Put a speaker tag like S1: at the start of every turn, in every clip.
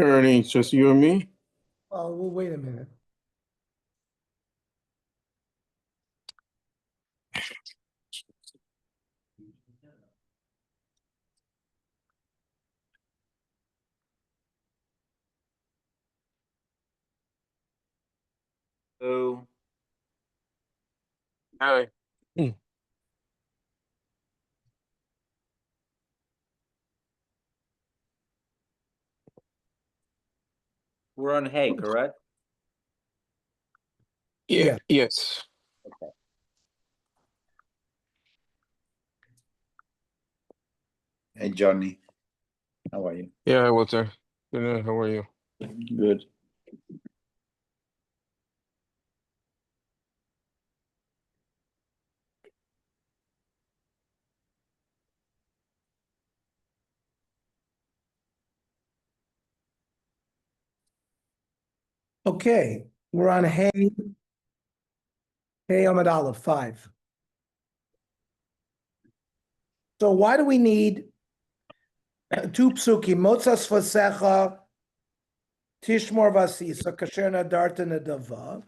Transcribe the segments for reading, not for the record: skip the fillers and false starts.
S1: Ernie, it's just you and me?
S2: Oh, well, wait a minute.
S3: Oh,
S1: Hi.
S3: we're on hay, correct?
S2: Yeah.
S1: Yes.
S3: Hey, Johnny. How are you?
S1: Yeah, Walter. Good, how are you?
S3: Good.
S2: Okay, we're on Hey Amud Aleph 5. So why do we need two psukim? Motzas Fasecha Tishmor Vasisa Kasher Nadarta Nadavav.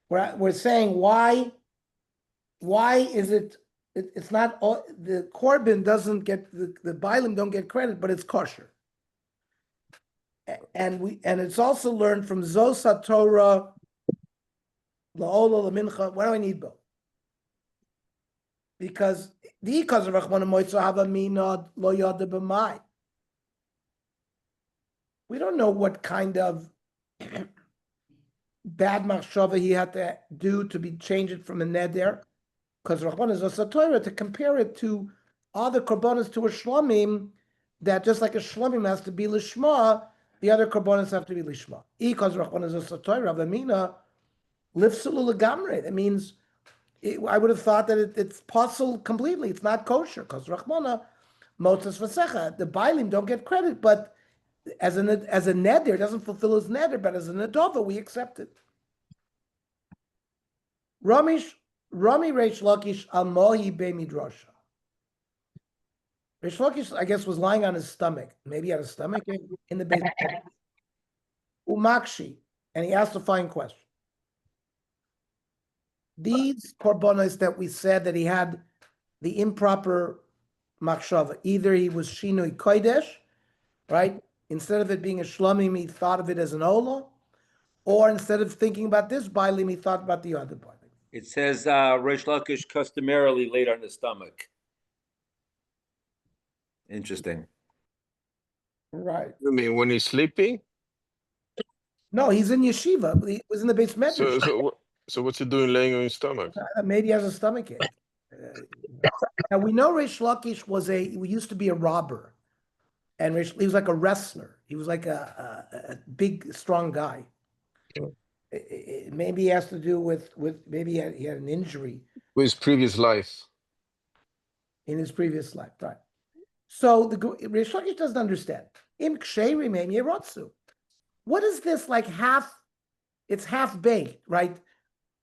S2: We're saying why is it's not all the korban doesn't get the Bailim don't get credit, but it's kosher. And it's also learned from Zosa Torah La'ola Lamincha. Why do I need both? Because the ikaz of Rachmana Moitza Hava Mina Lo Yada B'Mai. We don't know what kind of bad machshava he had to do to be change it from a neder, because Rachmana is also Torah to compare it to other korbanos to a shlomim, that just like a shlomim has to be lishma, the other korbanos have to be lishma. Because Rachmana is also Torah Hava Mina lifsulu legamre. That means I would have thought that it's possible completely. It's not kosher because Rachmana motzas v'secha. The Bailim don't get credit, but as a neder, it doesn't fulfill his neder, but as a nedova, we accept it. Rami Reish Lakish al mohi be midrasha. Reish Lakish, I guess, was lying on his stomach. Maybe he had a stomach in the basement. Umakshi, and he asked a fine question. These korbanos that we said that he had the improper machshava, either he was shinui kodesh, right? Instead of it being a shlomim, he thought of it as an ola, or instead of thinking about this bailim, he thought about the other bailim.
S3: It says Reish Lakish customarily laid on his stomach. Interesting.
S2: Right.
S1: You mean when he's sleeping?
S2: No, he's in yeshiva. He was in the base medrash.
S1: So what's he doing laying on his stomach?
S2: Maybe he has a stomach ache. Now we know Reish Lakish he used to be a robber, and he was like a wrestler. He was like a big, strong guy. Maybe he has to do with maybe he had an injury
S1: With his previous life.
S2: in his previous life, right? So the Reish Lakish doesn't understand. Im ksherim em yerotzu. What is this like half? It's half baked, right?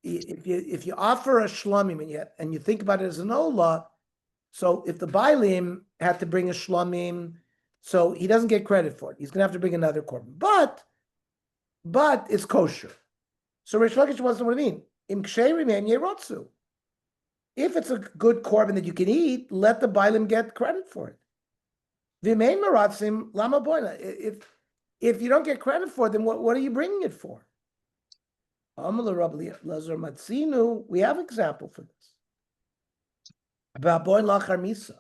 S2: If you offer a shlomim and you think about it as an ola, so if the bailim had to bring a shlomim, so he doesn't get credit for it. He's gonna have to bring another korban, but it's kosher. So Reish Lakish wasn't what I mean. Im ksherim em yerotzu. If it's a good korban that you can eat, let the bailim get credit for it. V'mein maratzim lama boina. If you don't get credit for it, then what are you bringing it for? We have example for this. About boin lachar misa.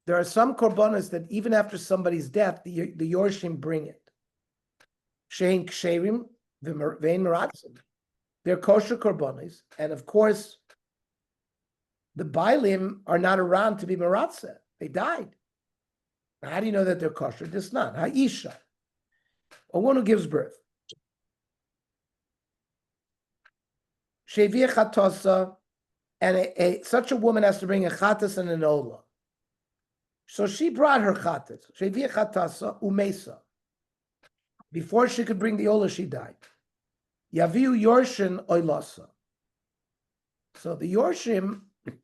S2: There are some korbanos that even after somebody's death, the yorshim bring it. Shein ksherim v'vein maratzim. They're kosher korbanos, and of course, the bailim are not around to be maratzah. They died. Now, how do you know that they're kosher? This not ha'isha, a one who gives birth. Shevia chatosa, and such a woman has to bring a chatas and an ola. So she brought her chatas. Shevia chatasa umesa. Before she could bring the ola, she died. Yaviu yorshin oilasa. So the yorshim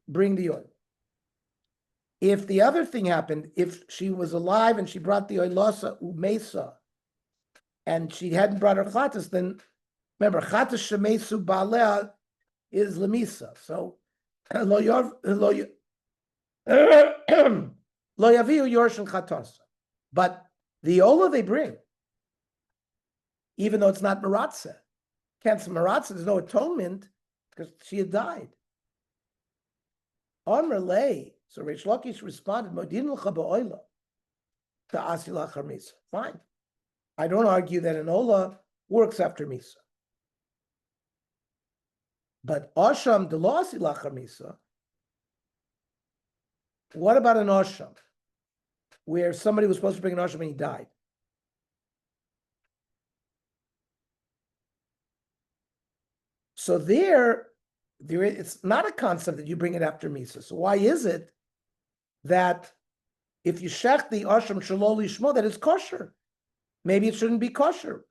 S2: bring the oil. If the other thing happened, if she was alive and she brought the oilasa umesa, and she hadn't brought her chatas, then remember, chatas shemesu baalea is lemisa. So lo yaviu yorshin chatas. But the ola they bring, even though it's not maratza, cancel maratza, there's no atonement because she had died. Amr lay, so Reish Lakish responded, Modin l'cha ba'oila to asi lachar misa. Fine. I don't argue that an ola works after misa. But asham de lo asi lachar misa, what about an asham where somebody was supposed to bring an asham and he died? So there it's not a concept that you bring it after Misa. So why is it that if you shech the asham shalol lishmo, that it's kosher? Maybe it shouldn't be kosher,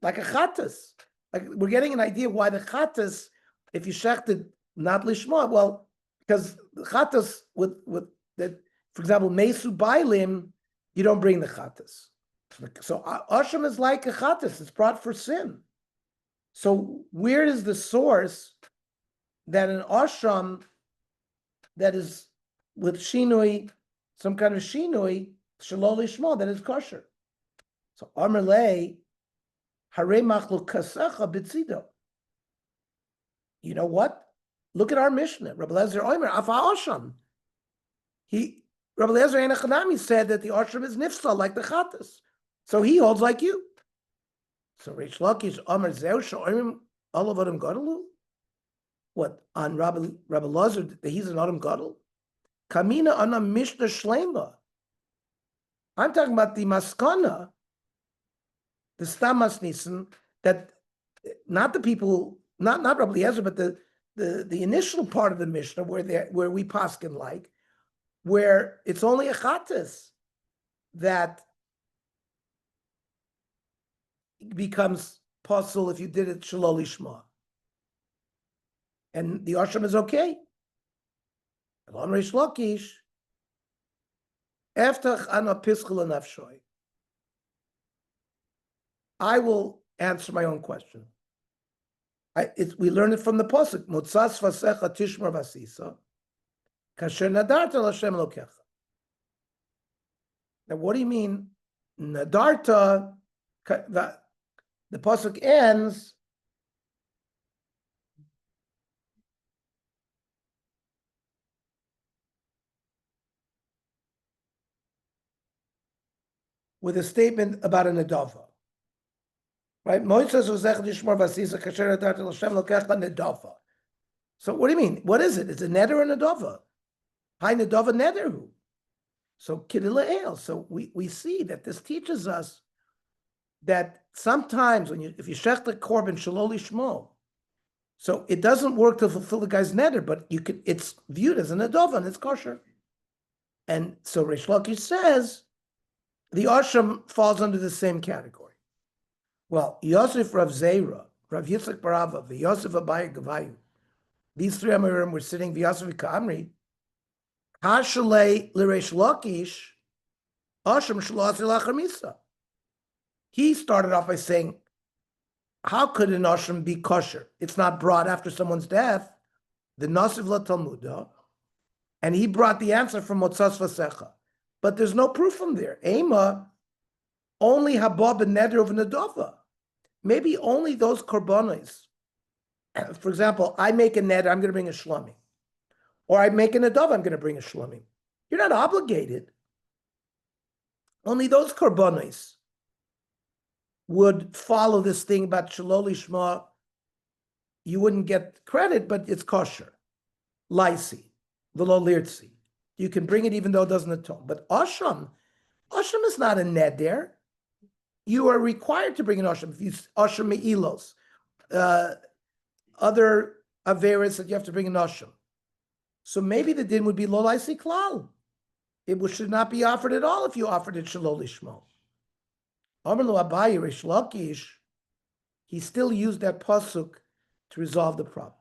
S2: like a chatas. Like we're getting an idea why the chatas, if you shech it not lishmo, well, because the chatas with that, for example, mesu bailim, you don't bring the chatas. So asham is like a chatas; it's brought for sin. So where is the source that an asham that is with shinui, some kind of shinui, shalol lishmo, that is kosher? So Amarle, hare machlu kasecha b'tzido. You know what? Look at our Mishnah. Rabbi Lezer Omer, afa asham. Rabbi Lezer Enochanami said that the asham is nifsal, like the chatas. So he holds like you. So Reish Lakish Omer zeu she'omrim olav adam gadolu. What, on Rabbi Lezer, that he's an adam gadol? Kamina ana Mishnah shlema. I'm talking about the maskana, the Stamas Nissen, that not the people, not Rabbi Eliezer, but the initial part of the Mishnah where we paskin like, where it's only a chatas that becomes possible if you did it shalol lishma, and the asham is okay. Elon Reish Lakish, eftach ana pischel nafshoy. I will answer my own question. We learn it from the pasuk. Motzas vasecha tishmar vasisa, kasher nadarta l'Hashem Elokecha. Now, what do you mean nadarta? The pasuk ends with a statement about a nadava. Right? So what do you mean? What is it? It's a neder or nadava? Hi nadava nederhu. So kidila el. So we see that this teaches us that sometimes if you shech the korban shalol lishmo, so it doesn't work to fulfill the guy's neder, but it's viewed as a nadava and it's kosher. And so Reish Lakish says the asham falls under the same category. Well, Yosef Rav Zera, Rav Yitzchak Barava, Yosef Abaye Gavayu, these three Amirim were sitting, Yosef Ka'amri, Hashalei L'Reish Lakish, Asham Shalasi Lachamisa. He started off by saying, how could an asham be kosher? It's not brought after someone's death, the Nasiv La Talmuda, and he brought the answer from Motzas Vasecha. But there's no proof from there. Ema, only habab and neder of nadava. Maybe only those korbanos. For example, I make a neder, I'm going to bring a shlami. Or I make a nadava, I'm going to bring a shlami. You're not obligated. Only those korbanos would follow this thing about shalol lishma. You wouldn't get credit, but it's kosher. Laisi, v'lo lirtzi. You can bring it even though it doesn't atone. But asham is not a neder. You are required to bring an asham. If you asham me'ilos, other averis that you have to bring an asham. So maybe the din would be lo laisi klal. It should not be offered at all if you offered it shalol lishmo. Amar lo Abaye Reish Lakish, he still used that pasuk to resolve the problem.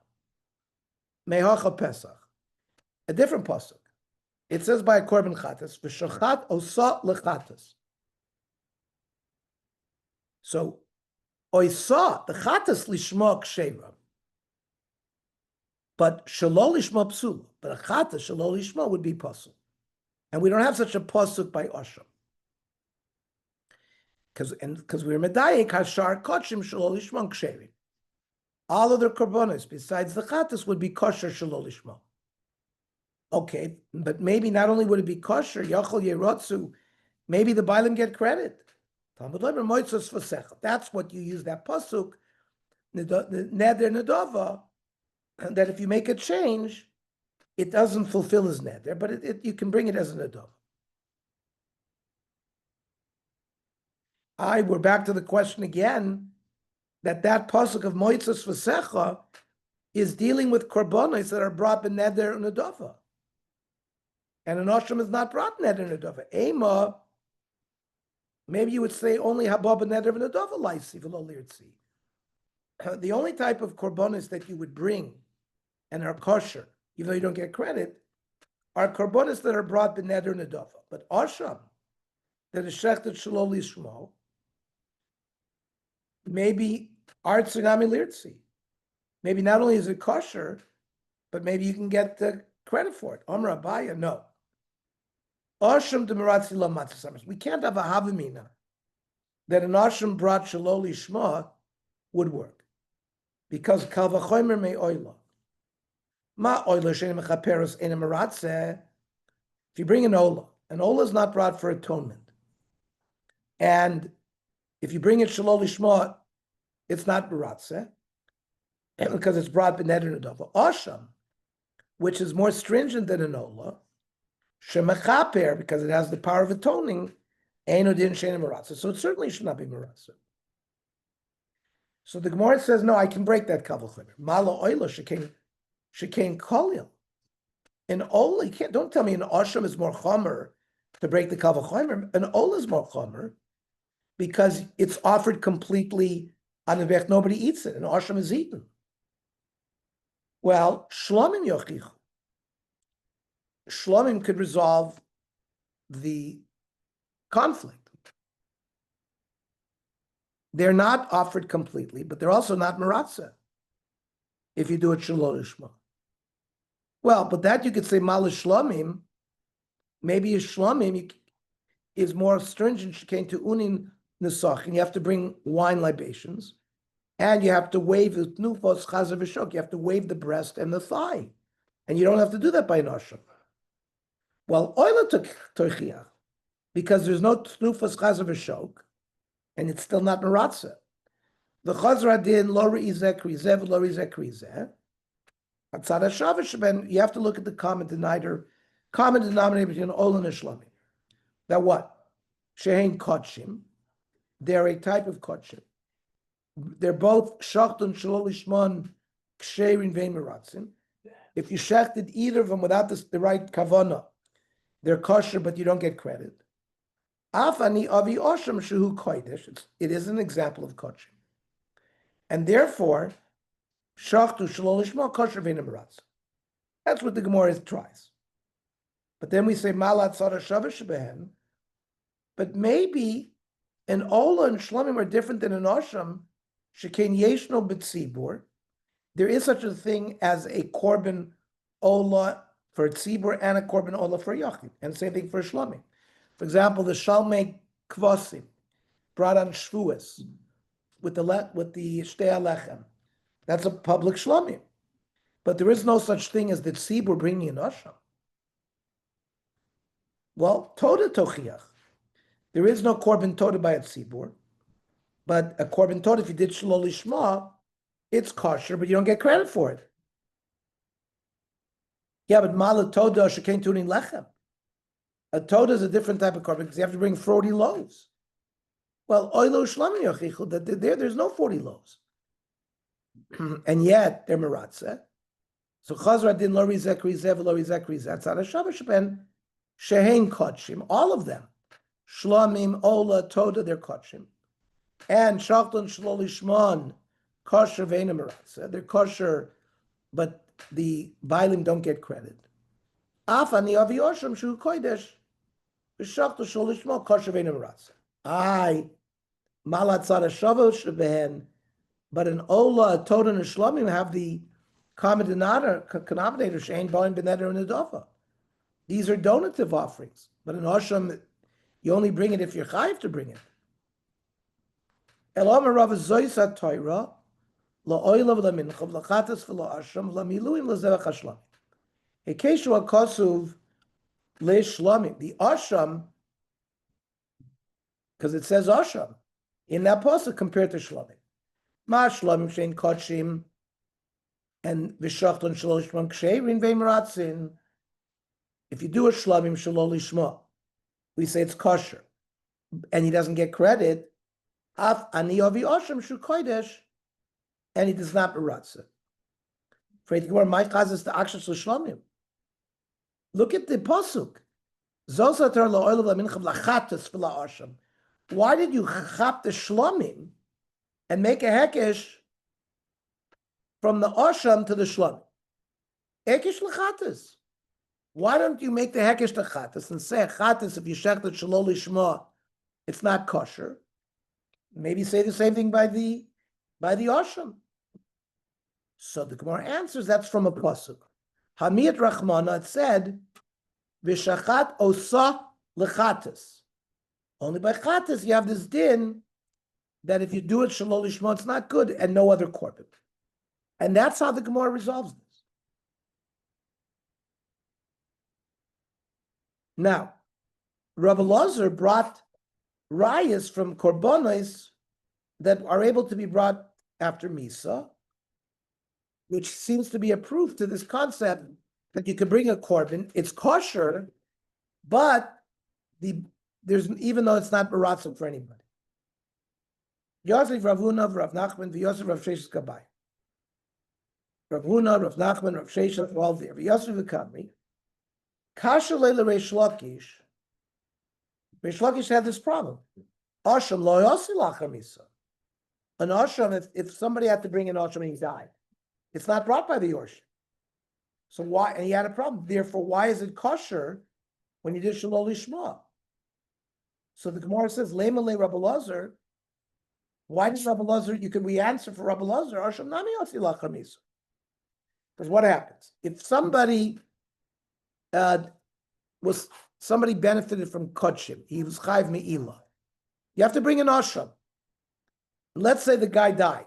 S2: Mehacha Pesach, a different pasuk. It says by a korban chatas, v'shachat osa lechatas. So, oisa, the chatas lishma kshera, but shalol lishma psula, but a chatas shalol lishma would be pasul. And we don't have such a pasuk by Asham. Because we're medayik hashar kochim shalol lishma ksherim. All other korbanos besides the chatas would be kosher shalol lishma. Okay, but maybe not only would it be kosher, yachol yerotzu, maybe the bailim get credit. That's what you use that pasuk, neder nedava, that if you make a change, it doesn't fulfill his neder, but you can bring it as a nedava. We're back to the question again, that pasuk of moitzos v'secha is dealing with korbanos that are brought in neder nedava. And an ashram is not brought neder nedava. Ema, maybe you would say only habab neder nedava laisi v'lo lirtzi. The only type of korbanos that you would bring and are kosher, even though you don't get credit, are korbanos that are brought in neder nedava. But ashram that is shechted shalol lishmo, maybe artsunami lirtzi. Maybe not only is it kosher, but maybe you can get the credit for it. Amar Abaya, no. Ashram demaratzi lo matzah. We can't have a havamina that an ashram brought shalol lishma would work, because kal v'chomer me oila. Ma oila she'en mechaperos en meratzeh. If you bring an ola is not brought for atonement, and if you bring it shalol lishma, it's not meratzeh, because it's brought b'neder nedava. Asham, which is more stringent than an ola, shemechaper, because it has the power of atoning, eino din she'en meratzeh. So it certainly should not be meratzeh. So the Gemara says, no, I can break that kavul chomer. Malo oila shekain kolil. An ola, don't tell me an asham is more chomer to break the kavul chomer. An ola is more chomer because it's offered completely on the vech. Nobody eats it. An asham is eaten. Well, shlomim yochichu. Shlomim could resolve the conflict. They're not offered completely, but they're also not meratzeh if you do it shalol lishma. Well, but that you could say malish shlomim. Maybe a shlomim is more stringent. She came to unin nesach, and you have to bring wine libations, and you have to wave the tnufos chazer v'shok. You have to wave the breast and the thigh, and you don't have to do that by an asham. Well, oila took toichiach because there's no tnufos chazer v'shok, and it's still not meratzeh. The chazra din lo re'izeh krizev lo re'izeh krizeh. You have to look at the common denominator between Ol and Shlomim. That what? Shehein Kodshim. They're a type of Kodshim. They're both Shachtun Shalol Lishman Ksherin Vein Meratzin. If you shechted either of them without the right kavana, they're kosher, but you don't get credit. Afani Avi Osham Shehu Kodesh. It is an example of Kodshim. And therefore, Shachtu Shalol Lishma Kosher Vein Meratz. That's what the Gemara tries. But then we say Malat Sada Shavish Behen. But maybe an Ola and Shlomim are different than an Osham. Shekain Yeshno B'tzibur. There is such a thing as a Korban Ola for Tzibur and a Korban Ola for Yachid. And same thing for Shlomim. For example, the Shalmei Kvasim brought on Shvuas with the Shtei Alechem. That's a public shlomim. But there is no such thing as the tzibur bringing an asham. Well, toda tochiach. There is no korban toda by a tzibur. But a korban toda, if you did shalol lishma, it's kosher, but you don't get credit for it. Yeah, but mala toda shekain tunin lechem. A toda is a different type of korban because you have to bring 40 loaves. Well, oilo shlamim yochichu, there's no 40 loaves. And yet they're meratzeh. So chazra din lo rizeh krizeh v'lo rizeh krizeh. Tzad hashavish ben shehein kodshim. All of them, shlomim, ola, toda, they're kodshim. And shachton shalol lishman kosher ve'ena meratzeh. They're kosher, but the bailim don't get credit. Af ani avi osham shu kodesh v'shachton shalol lishman kosher ve'ena meratzeh. Malat tzara shavosh behen, but an ola, a toda, and a shlomim have the common denominator, shein boin beneder and adova. These are donative offerings, but an asham, you only bring it if you're chayiv to bring it. Elom Rav Zoysa Torah, la oila v'la minchav, la chatas v'la asham, la miluim la zevach hashlamim. Hekeshu hakosuv le shlamim. The asham, because it says asham in that pasuk compared to shlamim. Ma shlamim shein kodshim, and v'shachton shalosh man ksherin ve'meratzin. If you do a shlamim shalol lishma, we say it's kosher, and he doesn't get credit. Af ani avi asham shu kodesh, and he does not meratzin. For it, my chaz is the akshas l'shlamim. Look at the pasuk. Zosatar la'oil la'minchav lachatas v'la asham. Why did you chap the shlamim and make a hekesh from the asham to the shlamim? Hekesh lachatas. Why don't you make the hekesh to chatas and say chatas if you shech the shalol lishma, it's not kosher? Maybe say the same thing by the asham. So the Gemara answers that's from a pasuk. Hamid Rachmana, it said, V'shachat osa lechatas. Only by chatas you have this din that if you do it shalol lishma, it's not good, and no other korban. And that's how the Gemara resolves this. Now, Rabbi Elazar brought rayas from korbanos that are able to be brought after Misa, which seems to be a proof to this concept that you could bring a korban, it's kosher, but there's even though it's not baratzim for anybody. Yosef Rav Huna, Rav Nachman, Yosef Rav Sheshes Gabai. Rav Huna, Rav Nachman, Rav Sheshes, all there. Yosef V'Kamri. Kasha Leila Reish Lakish. Reish Lakish had this problem. Asham lo yosi lachar misa. An asham, if somebody had to bring an asham and he died, it's not brought by the Yorsh. So why? And he had a problem. Therefore, why is it kosher when you did shalol lishma? So the Gemara says, Lema le Rabbi Elazar. Why does Rabbi Elazar? We answer for Rabbi Elazar. Asham nami yosi lachar misa. Because what happens if somebody benefited from kodshim? He was chayv me'ilah. You have to bring an asham. Let's say the guy died.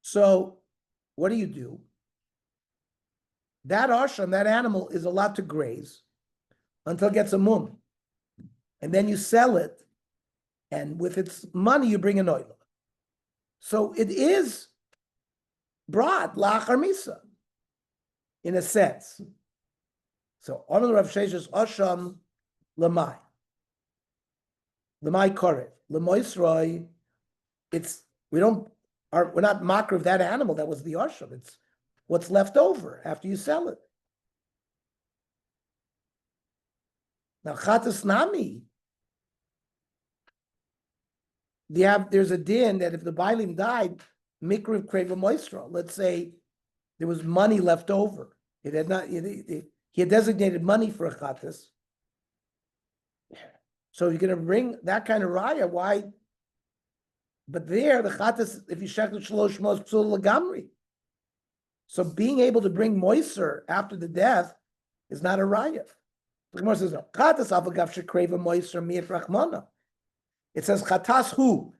S2: So, what do? That asham, that animal, is allowed to graze until it gets a mum. And then you sell it, and with its money, you bring an oil. So, it is brought la'achar misa, in a sense. So, Amar Rav Sheshes asham lemai. Lemai korev. Lemoisroi, we're not makar of that animal that was the asham. It's what's left over after you sell it. Now chatas nami, there's a din that if the bailim died, mikra kreva moisra. Let's say there was money left over. It had not. He had designated money for a chatas. So you're going to bring that kind of raya. Why? But there, the chatas, if you shech shalosh shmos psul lagamri. So being able to bring moiser after the death is not a raya. The Gemara says, no. Chatas avagav shekreva moiser miat rachmana. It says chatas hu.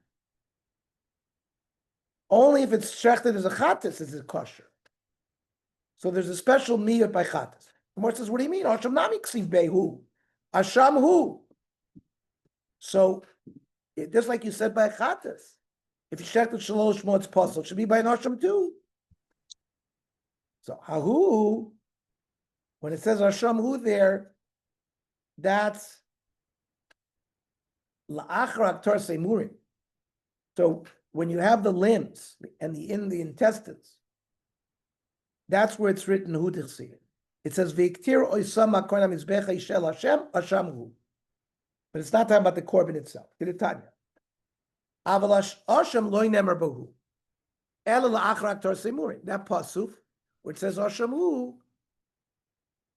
S2: Only if it's shechted as a chatas is it kosher. So there's a special miyat by chatas. The Gemara says, what do you mean? Asham nami ksiv behu. Asham hu. So, just like you said by chatas, if you check the shalosh shmo, it's possible. It should be by an asham too. So, hahu, when it says asham hu there, that's la'achar aktar semurim. So, when you have the limbs and in the intestines, that's where it's written hu tichsir. It says v'iktir oisam makona mizbecha ishel Hashem asham hu. But it's not talking about the korban itself. That pasuk, which says Ashamu,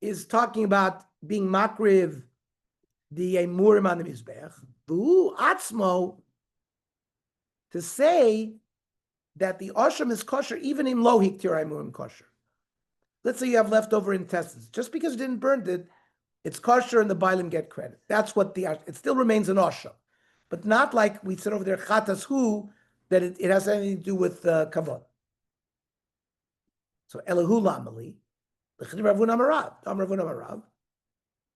S2: is talking about being makriv the emurim on the mizbech, V'hu atzmo, to say that the asham is kosher even in lo hiktir imurim kosher. Let's say you have leftover intestines. Just because you didn't burn it, it's kosher and the bailim get credit. That's what it still remains an asham. But not like we said over there, chatas hu, that it has anything to do with kavod. So elahu lamali, l'chid ravun amarav, tam ravun amarav,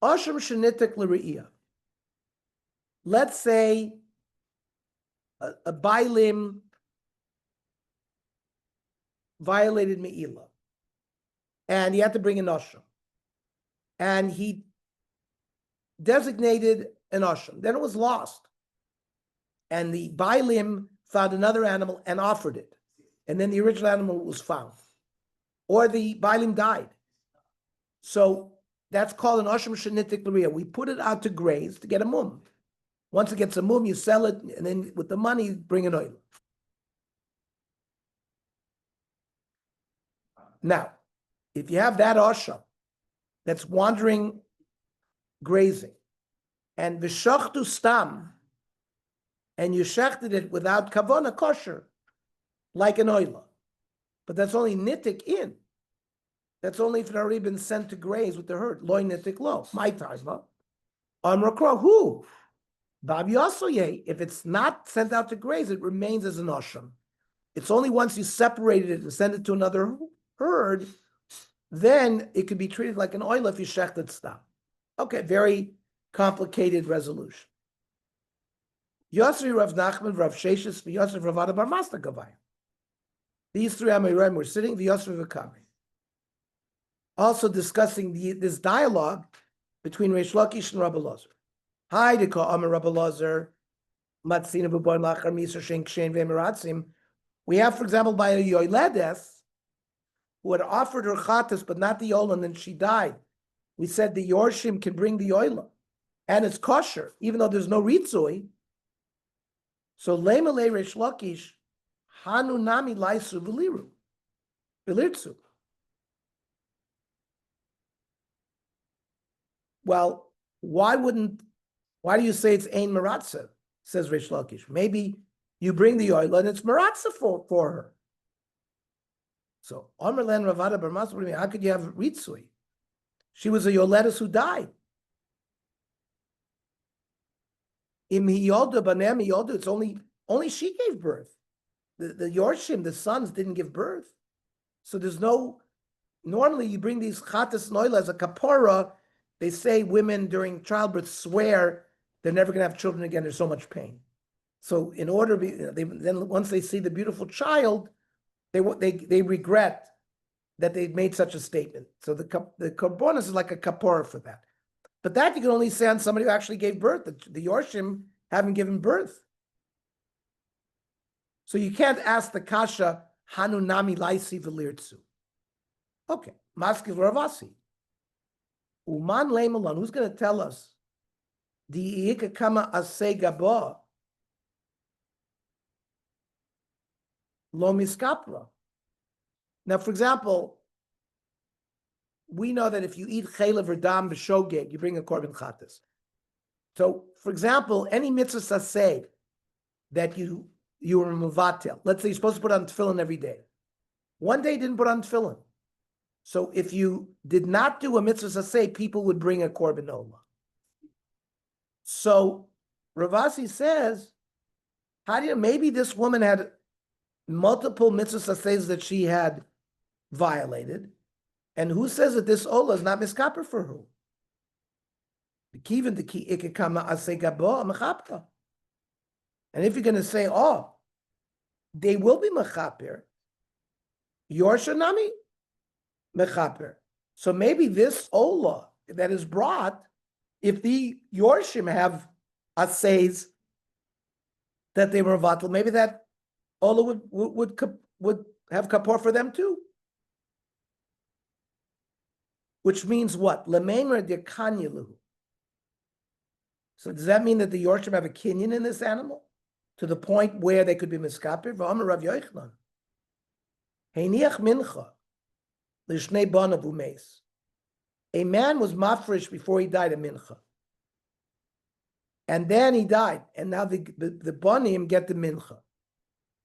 S2: asham shenitek l're'iyah. Let's say a bailim violated me'ilah, and he had to bring an asham, and he designated an asham. Then it was lost, and the bailim found another animal and offered it, and then the original animal was found, or the bailim died. So that's called an asham shenitik l're'iyah. We put it out to graze to get a mum. Once it gets a mum, you sell it, and then with the money, you bring an oil. Now, if you have that asham that's wandering, grazing, and v'shachtu stam, and you shechted it without kavana kosher, like an oila, but that's only nitik in. That's only if it already been sent to graze with the herd. Loy nitik lo. My tarva. Amrakro who? Bab yasoye. If it's not sent out to graze, it remains as an asham. It's only once you separated it and send it to another herd, then it could be treated like an oil if you shechted stop. Okay, very complicated resolution. Yosri Rav Nachman, Rav Sheshes, Yosri Rav Ada Bar Masna Gavai. These three Amoraim were sitting, the Yosri V'Kami. Also discussing this dialogue between Reish Lakish and Rabbi Lozer. Hi, Dika Amar Rabbi Lozer, Matzina V'Boin Lachar Misar Shen Kshen V'Emiratzim. We have, for example, by a Yoiledes, who had offered her chatas, but not the oil, and then she died. We said the Yorshim can bring the oil, and it's kosher, even though there's no ritzui. So Leimale Reish Lakish, Hanu Nami Laisu V'Liru, V'Lirtzu. Well, why do you say it's Ein Maratza, says Reish Lakish? Maybe you bring the oil and it's Maratza for her. So, Omer Len Ravada Bar Masna, how could you have Ritzui? She was a Yoletus who died. Im Hiyoda Banem Hiyoda, it's only she gave birth. The Yorshim, the sons, didn't give birth. So there's no, normally you bring these Chatas Noila as a kapora. They say women during childbirth swear they're never going to have children again. There's so much pain. So in order to be, then once they see the beautiful child, they regret that they made such a statement. So the korbanos is like a kapora for that. But that you can only say on somebody who actually gave birth. The Yorshim haven't given birth. So you can't ask the kasha hanu nami laisi v'lirtzu. Okay, maskil ravasi. Uman leimalon. Who's going to tell us? The kama asay gaba lo miskapra. Now, for example, we know that if you eat chaylev or dam b'shogeg, you bring a korban chatas. So, for example, any mitzvah saseh that you were mevatel, let's say you're supposed to put on tefillin every day. One day you didn't put on tefillin. So if you did not do a mitzvah saseh, people would bring a korban olah. So Ravasi says, how do you, maybe this woman had multiple mitzvah sasehs that she had violated, and who says that this olah is not miskaper for who? And if you're going to say, oh, they will be mechaper, Yorshanami mechaper. So maybe this olah that is brought, if the Yorshim have assays that they were vatal, maybe that olah would have kapor for them too. Which means what? Lemeimer de kanyalu. So does that mean that the Yorshim have a kinyan in this animal to the point where they could be miskaper? V'amar Rav Yochanan, heiniach mincha l'shnei banav umeis. A man was mafresh before he died a mincha, and then he died, and now the Banim get the mincha.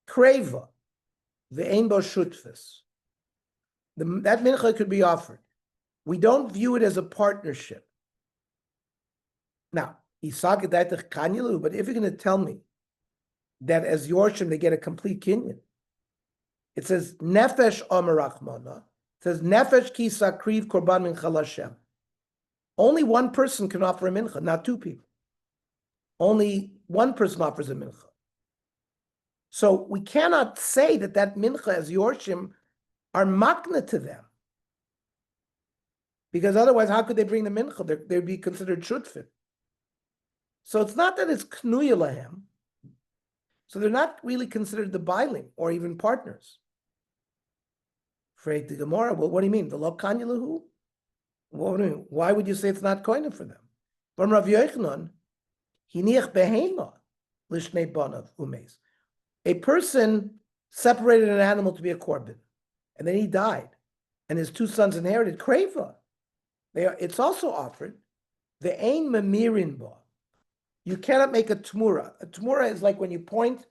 S2: Kreva, the ein bo shutfis. That mincha could be offered. We don't view it as a partnership. Now, but if you're going to tell me that as Yorshim they get a complete kinyan, it says nefesh omer rachmana. It says nefesh ki sakriv korban min chalashem. Only one person can offer a mincha, not two people. Only one person offers a mincha. So we cannot say that mincha as Yorshim are makna to them. Because otherwise, how could they bring the mincha? They'd be considered shutfin. So it's not that it's knuya lahem. So they're not really considered the bailim or even partners. Freit the Gemara, well, what do you mean? The lo kanya lahu? What do you mean? Why would you say it's not koine for them? From Rav Yochanan, hiniach behema lishnei banav umeis. A person separated an animal to be a korban, and then he died, and his two sons inherited kreva. It's also offered. The ein mamirin ba. You cannot make a tmura. A tmura is like when you point,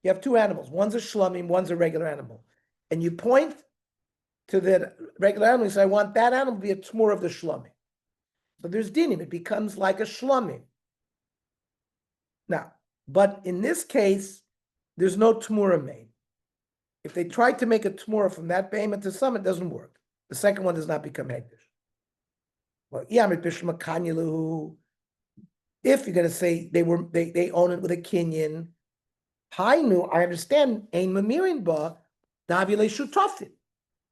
S2: you have two animals. One's a shlamim, one's a regular animal. And you point to the regular animal and say, I want that animal to be a tmura of the shlamim. So there's dinim. It becomes like a shlamim. Now, but in this case, there's no tmura made. If they try to make a tmura from that behemoth to some, it doesn't work. The second one does not become hegdish. Well, if you're going to say they own it with a kinyan, hainu, I understand, ein mamirin ba, davile shutafin.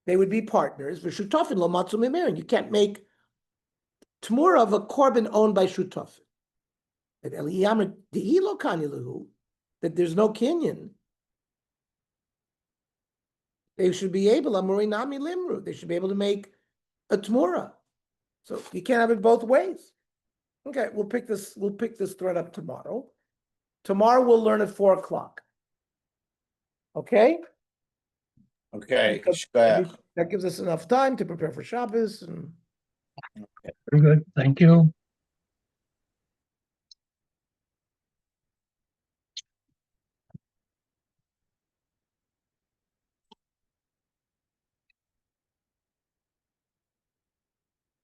S2: They would be partners for shutafin lo matzu mamirin. You can't make tmura of a korban owned by shutafin. That eliyamr de'ilo kanilahu, that there's no kinyan. They should be able, amurinami limru. They should be able to make a tmura. So you can't have it both ways. Okay, we'll pick this thread up tomorrow. Tomorrow we'll learn at 4:00. Okay?
S3: Okay.
S2: That gives us enough time to prepare for Shabbos.
S4: Very good. Thank you.